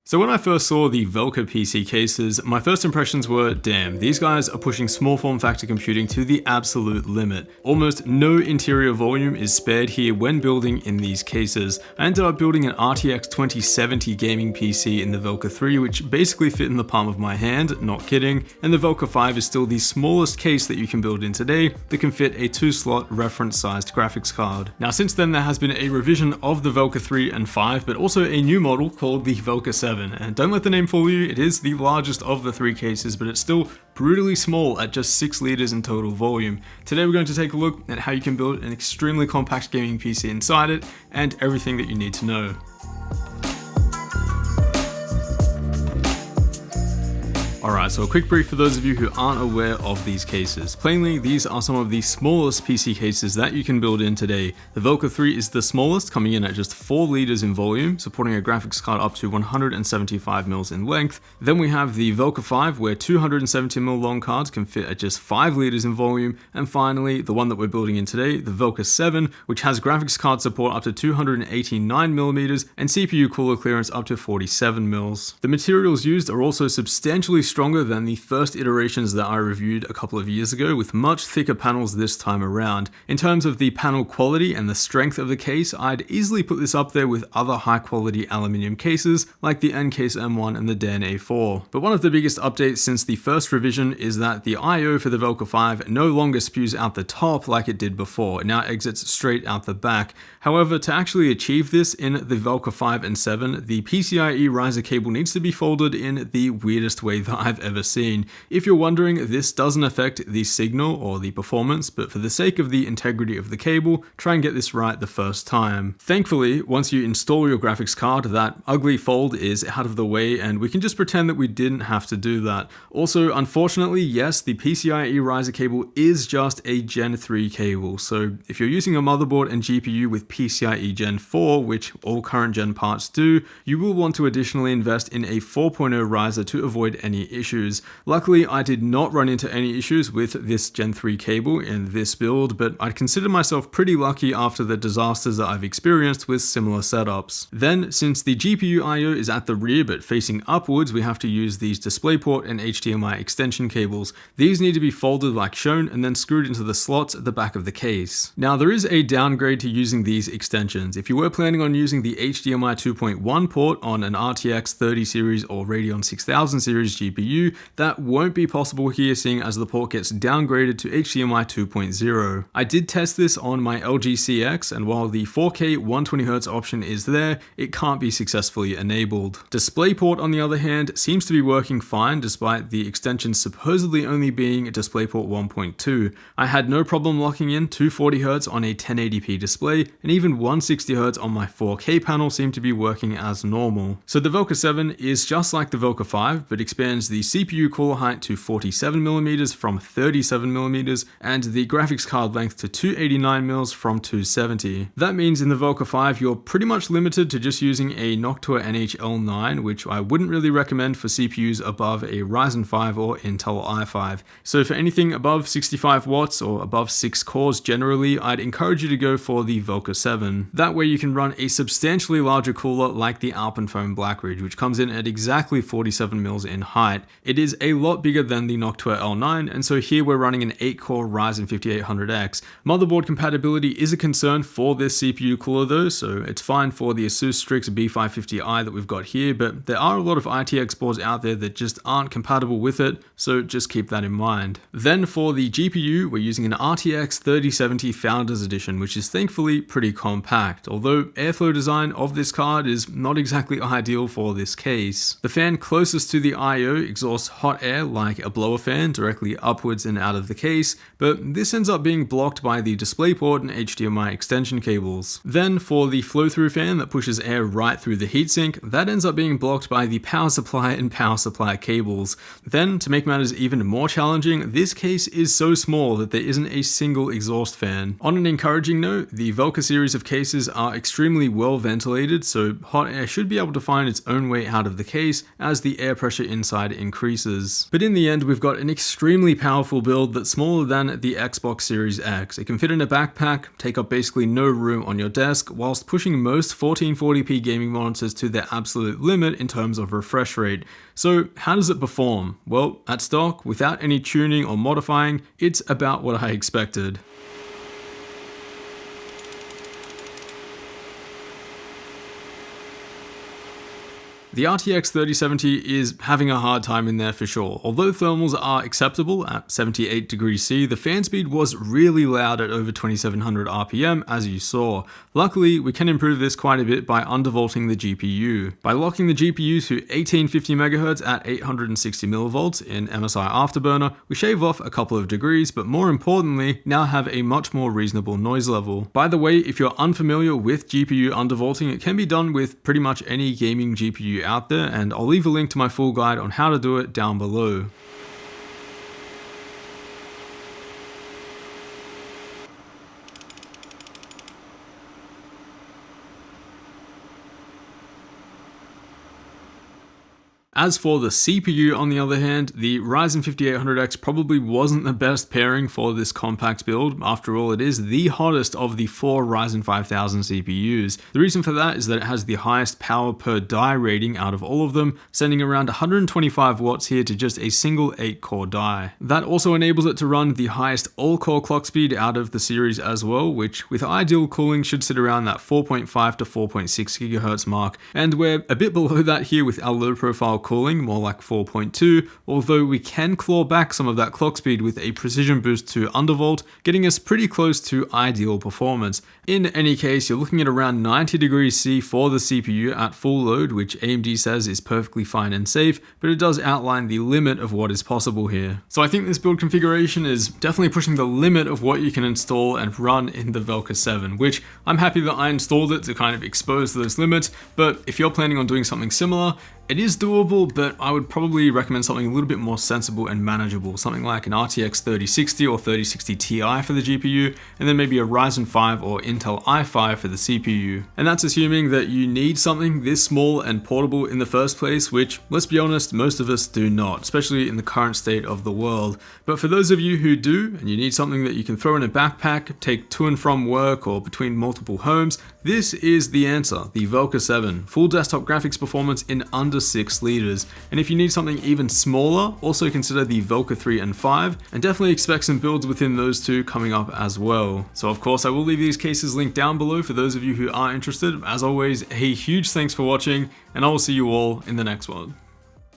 So when I first saw the Velka PC cases, my first impressions were, damn, these guys are pushing small form factor computing to the absolute limit. Almost no interior volume is spared here when building in these cases. I ended up building an RTX 2070 gaming PC in the Velka 3, which basically fit in the palm of my hand, not kidding, and the Velka 5 is still the smallest case that you can build in today that can fit a 2-slot reference-sized graphics card. Now since then there has been a revision of the Velka 3 and 5, but also a new model called the Velka 7. And don't let the name fool you, it is the largest of the 3 cases, but it's still brutally small at just 6 liters in total volume. Today we're going to take a look at how you can build an extremely compact gaming PC inside it, and everything that you need to know. Alright, so a quick brief for those of you who aren't aware of these cases. Plainly, these are some of the smallest PC cases that you can build in today. The Velka 3 is the smallest, coming in at just 4 liters in volume, supporting a graphics card up to 175mm in length. Then we have the Velka 5, where 270mm long cards can fit at just 5 liters in volume. And finally, the one that we're building in today, the Velka 7, which has graphics card support up to 289mm and CPU cooler clearance up to 47mm. The materials used are also substantially stronger than the first iterations that I reviewed a couple of years ago, with much thicker panels this time around. In terms of the panel quality and the strength of the case, I'd easily put this up there with other high quality aluminium cases like the Ncase M1 and the Dan A4. But one of the biggest updates since the first revision is that the I/O for the Velka 5 no longer spews out the top like it did before. It now exits straight out the back. However, to actually achieve this in the Velka 5 and 7, the PCIe riser cable needs to be folded in the weirdest way that I've ever seen. If you're wondering, this doesn't affect the signal or the performance, but for the sake of the integrity of the cable, try and get this right the first time. Thankfully, once you install your graphics card, that ugly fold is out of the way, and we can just pretend that we didn't have to do that. Also, unfortunately, yes, the PCIe riser cable is just a Gen 3 cable, so if you're using a motherboard and GPU with PCIe Gen 4, which all current gen parts do, you will want to additionally invest in a 4.0 riser to avoid any issues. Luckily, I did not run into any issues with this Gen 3 cable in this build, but I'd consider myself pretty lucky after the disasters that I've experienced with similar setups. Then, since the GPU I/O is at the rear but facing upwards, we have to use these DisplayPort and HDMI extension cables. These need to be folded like shown and then screwed into the slots at the back of the case. Now, there is a downgrade to using these extensions. If you were planning on using the HDMI 2.1 port on an RTX 30 series or Radeon 6000 series GPU, that won't be possible here, seeing as the port gets downgraded to HDMI 2.0. I did test this on my LG CX, and while the 4K 120Hz option is there, it can't be successfully enabled. DisplayPort, on the other hand, seems to be working fine despite the extension supposedly only being DisplayPort 1.2. I had no problem locking in 240Hz on a 1080p display, and even 160Hz on my 4K panel seemed to be working as normal. So the Velka 7 is just like the Velka 5, but expands the CPU cooler height to 47mm from 37mm, and the graphics card length to 289mm from 270. That means in the Velka 5 you're pretty much limited to just using a Noctua NHL9, which I wouldn't really recommend for CPUs above a Ryzen 5 or Intel i5. So for anything above 65 watts or above 6 cores generally, I'd encourage you to go for the Velka 7. That way you can run a substantially larger cooler like the Alpenfoam Blackridge, which comes in at exactly 47mm in height. It is a lot bigger than the Noctua L9, and so here we're running an 8-core Ryzen 5800X. Motherboard compatibility is a concern for this CPU cooler though, so it's fine for the Asus Strix B550i that we've got here, but there are a lot of ITX boards out there that just aren't compatible with it, so just keep that in mind. Then for the GPU, we're using an RTX 3070 Founders Edition, which is thankfully pretty compact, although airflow design of this card is not exactly ideal for this case. The fan closest to the I/O exhausts hot air like a blower fan directly upwards and out of the case, but this ends up being blocked by the DisplayPort and HDMI extension cables. Then for the flow-through fan that pushes air right through the heatsink, that ends up being blocked by the power supply and power supply cables. Then, to make matters even more challenging, this case is so small that there isn't a single exhaust fan. On an encouraging note, the Velka series of cases are extremely well ventilated, so hot air should be able to find its own way out of the case, as the air pressure inside increases. But in the end, we've got an extremely powerful build that's smaller than the Xbox Series X. It can fit in a backpack, take up basically no room on your desk, whilst pushing most 1440p gaming monitors to their absolute limit in terms of refresh rate. So how does it perform? Well, at stock, without any tuning or modifying, it's about what I expected. The RTX 3070 is having a hard time in there for sure. Although thermals are acceptable at 78 degrees C, the fan speed was really loud at over 2700 RPM as you saw. Luckily, we can improve this quite a bit by undervolting the GPU. By locking the GPU to 1850 MHz at 860 mV in MSI Afterburner, we shave off a couple of degrees, but more importantly, now have a much more reasonable noise level. By the way, if you're unfamiliar with GPU undervolting, it can be done with pretty much any gaming GPU out there, and I'll leave a link to my full guide on how to do it down below. As for the CPU, on the other hand, the Ryzen 5800X probably wasn't the best pairing for this compact build. After all, it is the hottest of the 4 Ryzen 5000 CPUs. The reason for that is that it has the highest power per die rating out of all of them, sending around 125 watts here to just a single 8-core die. That also enables it to run the highest all-core clock speed out of the series as well, which with ideal cooling should sit around that 4.5 to 4.6 GHz mark, and we're a bit below that here with our low profile cooling, more like 4.2, although we can claw back some of that clock speed with a precision boost to undervolt, getting us pretty close to ideal performance. In any case, you're looking at around 90 degrees C for the CPU at full load, which AMD says is perfectly fine and safe, but it does outline the limit of what is possible here. So I think this build configuration is definitely pushing the limit of what you can install and run in the Velka 7, which I'm happy that I installed it to kind of expose those limits, but if you're planning on doing something similar, it is doable, but I would probably recommend something a little bit more sensible and manageable, something like an RTX 3060 or 3060 Ti for the GPU, and then maybe a Ryzen 5 or Intel i5 for the CPU. And that's assuming that you need something this small and portable in the first place, which, let's be honest, most of us do not, especially in the current state of the world. But for those of you who do, and you need something that you can throw in a backpack, take to and from work or between multiple homes, this is the answer, the Velka 7. Full desktop graphics performance in under 6 liters. And if you need something even smaller, also consider the Velka 3 and 5, and definitely expect some builds within those two coming up as well. So of course I will leave these cases linked down below for those of you who are interested. As always, a huge thanks for watching, and I will see you all in the next one.